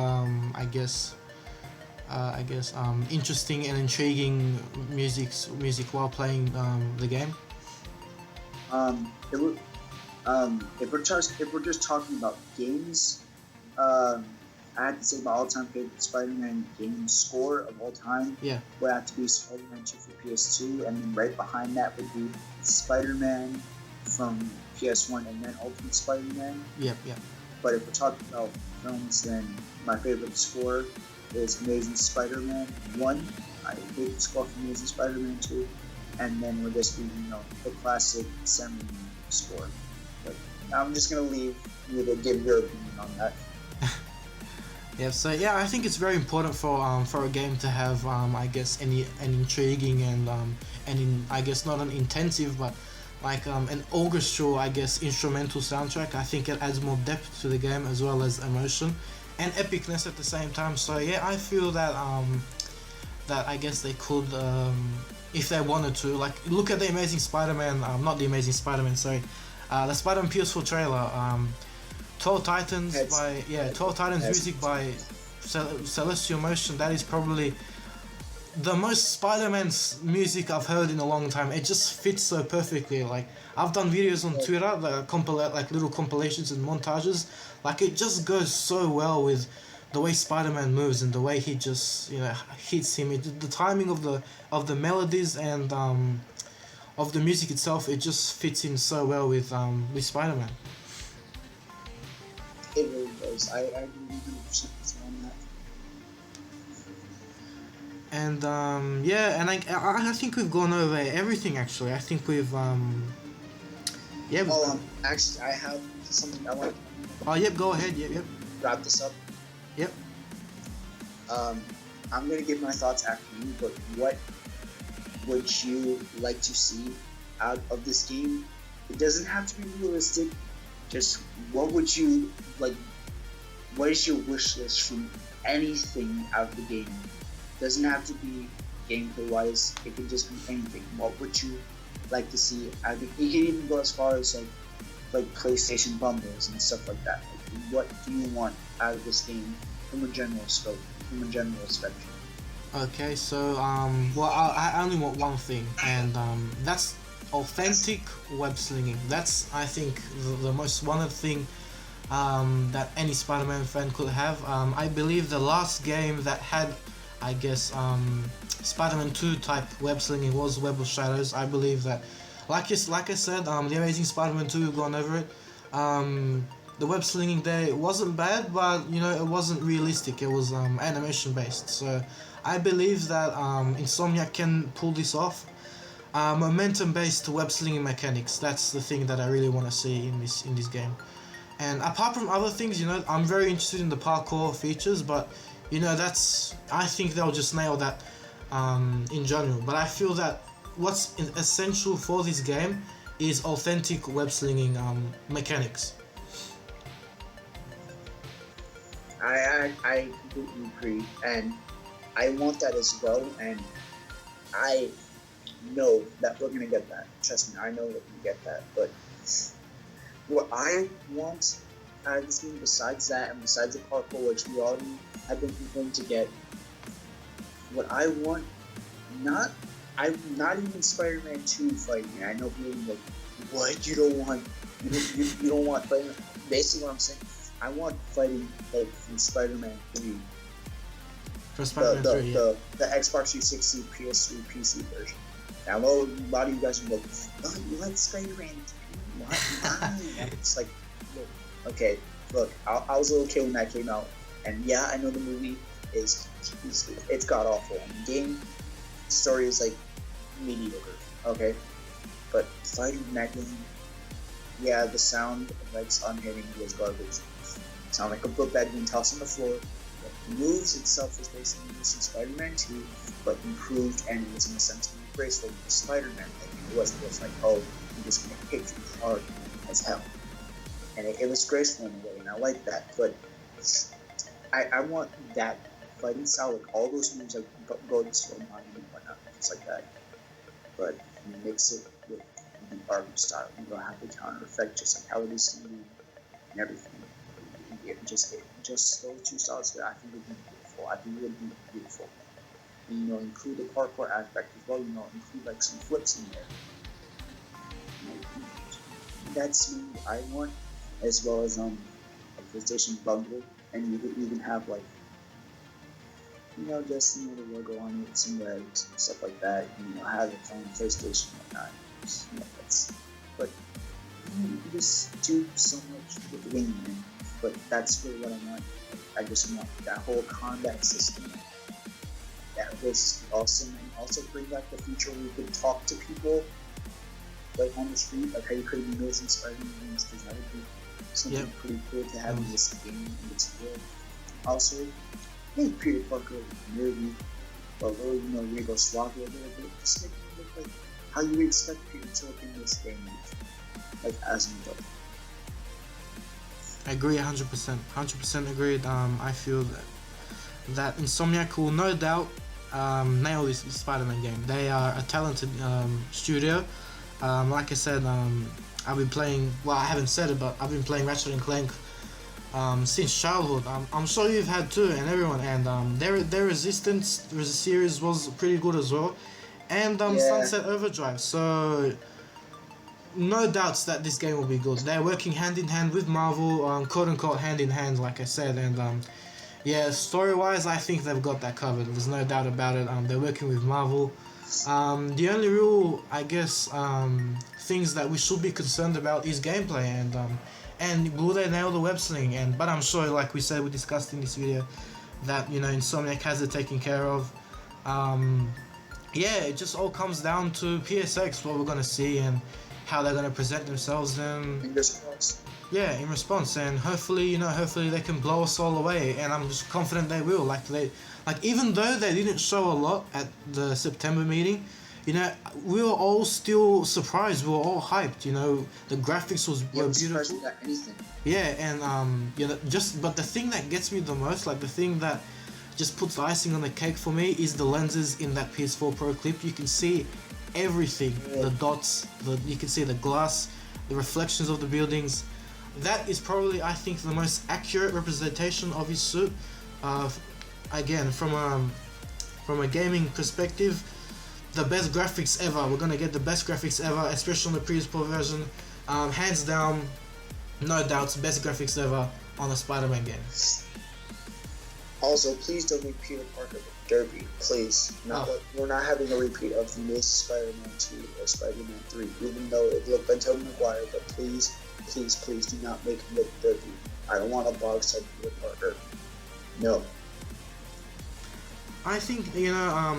interesting and intriguing music while playing the game? It would, if we're just talking about games, um, I have to say my all-time favorite Spider-Man game score of all time Yeah. would have to be Spider-Man 2 for PS2, and then right behind that would be Spider-Man from PS1, and then Ultimate Spider-Man. Yep. Yep. But if we're talking about films, then my favorite score is Amazing Spider-Man 1. I hate the score from Amazing Spider-Man 2. And then we'll just be, the classic Sam Raimi score. But I'm just going to leave you to give your opinion on that. Yeah, so yeah, I think it's very important for a game to have I guess an intriguing and I guess not an intensive but like an orchestral instrumental soundtrack. I think it adds more depth to the game as well as emotion and epicness at the same time. So yeah, I feel that that I guess they could if they wanted to, like, look at the Amazing Spider-Man, not the Amazing Spider-Man, sorry, the Spider-Man PS4 trailer. 12 Titans music by Celestial Motion. That is probably the most Spider-Man music I've heard in a long time. It just fits so perfectly. Like, I've done videos on Twitter that like little compilations and montages. Like, it just goes so well with the way Spider-Man moves and the way he just hits him. The timing of the melodies and of the music itself, it just fits in so well with Spider-Man. It really does. I agree 100% with you on that. And I think we've gone over everything. Actually, I think we've actually, I have something I want to. Oh, yep. Go ahead. Yep. Wrap this up. Yep. I'm gonna give my thoughts after you, but what would you like to see out of this game? It doesn't have to be realistic. Just what would you like? What is your wish list from anything out of the game? It doesn't have to be gameplay wise. It can just be anything. What would you like to see? I think you can even go as far as like PlayStation bundles and stuff like that. Like, what do you want out of this game from a general scope, from a general spectrum? Okay, so I only want one thing, and that's authentic web slinging. That's, I think, the most wanted thing that any Spider-Man fan could have. I believe the last game that had, I guess, Spider-Man 2 type web slinging was Web of Shadows. I believe that, like I said, the Amazing Spider-Man 2, we've gone over it. The web slinging there wasn't bad, but it wasn't realistic. It was animation based. So I believe that Insomniac can pull this off. Momentum based web slinging mechanics. That's the thing that I really want to see in this game. And apart from other things, I'm very interested in the parkour features, but I think they'll just nail that in general. But I feel that what's essential for this game is authentic web slinging mechanics. I completely agree, and I want that as well, and I know that we're gonna get that. Trust me, I know we're gonna get that. But what I want out of this game, besides that, and besides the parkour, which we already have been going to get, what I want, I'm not even Spider-Man 2 fighting. I know people are like, what? You don't want fighting. Basically, what I'm saying, I want fighting like from Spider-Man 3. For Spider-Man 3, the Xbox 360, PS3, PC version. Now, I know a lot of you guys are like, oh, you like Spider-Man 3? Why? It's like, look, okay, look, I was a little kid when that came out, and yeah, I know the movie it's god awful. And the game story is like mediocre, okay? But fighting in that game, yeah, the sound effects on hitting was garbage. Sound like a book bag being tossed on the floor. The moves itself was basically used in Spider-Man 2, but improved, and it was in a sense more graceful than the Spider-Man thing. It wasn't just like, oh, I'm just gonna hit you hard as hell. And it was graceful in a way, and I like that. But I want that fighting style, like all those moves, like go to slow mind and whatnot, just like that. But mix it with the art style. You don't have the counter effect, just like how it is in the movie and everything. Just those two styles that I think would be beautiful. I think it would be beautiful. And, you know, include the parkour aspect as well. You know, include like some flips in there. That's me. I want, as well as a PlayStation Bugle, and you could even have like, you know, just the logo on it, some legs and stuff like that. You know, have it on PlayStation and whatnot. You know, but you can just do so much with the game, man. But that's really what I want. I just want that whole combat system. That was awesome, and also bring back the feature where you could talk to people, like on the street, like how you could be using Spider-Man games, because that would be something pretty cool to have in this game in this world. Also, hey, Peter Parker, nerdy, but really, you know, we go swap it a little bit, just make it look like how you would expect Peter to look in this game, like as an adult. I agree 100%. 100% agreed. I feel that Insomniac will no doubt nail this Spider-Man game. They are a talented studio. Like I said, I've been playing, well, I haven't said it, but I've been playing Ratchet and Clank since childhood. I'm sure you've had too, and everyone, and their Resistance series was pretty good as well, and Sunset Overdrive. So no doubts that this game will be good. They're working hand in hand with Marvel, quote unquote hand in hand, like I said, and yeah, story-wise, I think they've got that covered. There's no doubt about it. They're working with Marvel. The only real, I guess, things that we should be concerned about is gameplay and will they nail the web sling? But I'm sure, like we said, we discussed in this video, that Insomniac has it taken care of. Yeah, it just all comes down to PSX, what we're gonna see and how they're gonna present themselves, and fingers crossed. Yeah, in response, and hopefully they can blow us all away, and I'm just confident they will. Like even though they didn't show a lot at the September meeting, we were all still surprised. We were all hyped. The graphics were beautiful. Yeah, and but the thing that gets me the most, like the thing that just puts the icing on the cake for me, is the lenses in that PS4 Pro clip. You can see everything, the dots, you can see the glass, the reflections of the buildings. That is probably, I think, the most accurate representation of his suit. Again, from a gaming perspective, the best graphics ever. We're gonna get the best graphics ever, especially on the PS4 version. Hands down, no doubts, best graphics ever on a Spider-Man game. Also, please don't make Peter Parker look derpy, please. We're not having a repeat of the Miss Spider-Man 2 or Spider-Man 3, even though it looked like Tobey Maguire, but please do not make him look derpy. I don't want a box-type Peter Parker. No. I think,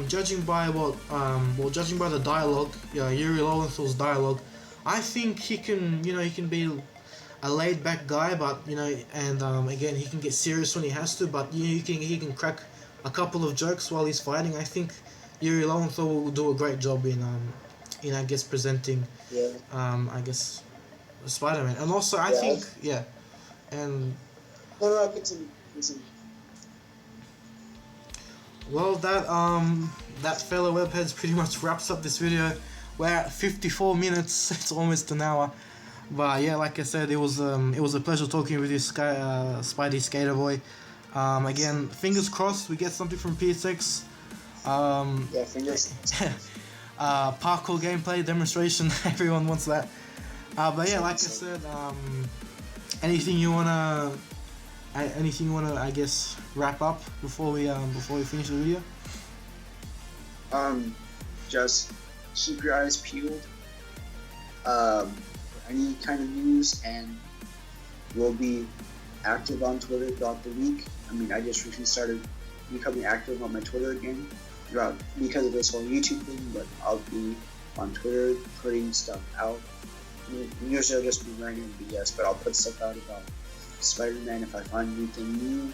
judging by the dialogue, Yuri Lowenthal's dialogue, I think he can be a laid-back guy, but again, he can get serious when he has to, but he can crack a couple of jokes while he's fighting. I think Yuri Lowenthal will do a great job in I guess presenting Spider-Man, and also I think and no, continue. Well, that fellow webheads pretty much wraps up this video. We're at 54 minutes. It's almost an hour. But yeah, like I said, it was a pleasure talking with you, Spidey Skater Boy. Again, fingers crossed we get something from PSX. Yeah, fingers. Parkour gameplay demonstration. Everyone wants that. But yeah, like I said, anything you wanna, I guess, wrap up before we finish the video? Just keep your eyes peeled. Any kind of news, and we'll be active on Twitter throughout the week. I mean, I just recently started becoming active on my Twitter again because of this whole YouTube thing, but I'll be on Twitter putting stuff out. I mean, usually I'll just be random BS, but I'll put stuff out about Spider-Man if I find anything new,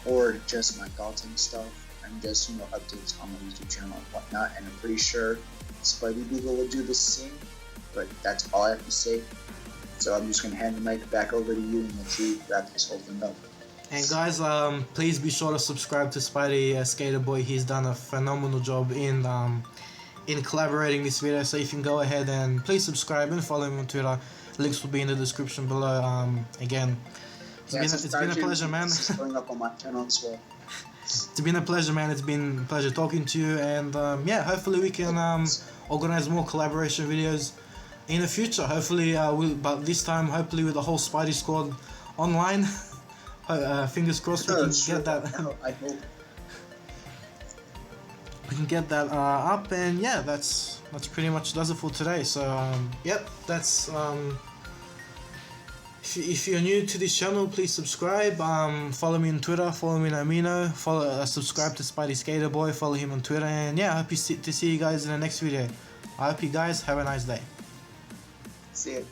or just my thoughts and stuff, and just, you know, updates on my YouTube channel and whatnot. And I'm pretty sure Spidey Bugle will do the same. But that's all I have to say. So I'm just gonna hand the mic back over to you and let you wrap this whole thing up. And guys, please be sure to subscribe to Spidey Skater Boy. He's done a phenomenal job in collaborating this video. So you can go ahead and please subscribe and follow him on Twitter. Links will be in the description below. Again, it's been a pleasure, man. Going up on my channel as well. It's been a pleasure, man. It's been a pleasure talking to you, and yeah, hopefully we can organize more collaboration videos in the future. Hopefully, but this time, hopefully with the whole Spidey squad online. Fingers crossed we can get that. I hope we can get that up, and yeah, that's pretty much does it for today. So yep, that's if you're new to this channel, please subscribe. Follow me on Twitter, follow me on Amino, subscribe to Spidey Skater Boy, follow him on Twitter, and yeah, I hope to see you guys in the next video. I hope you guys have a nice day. see it.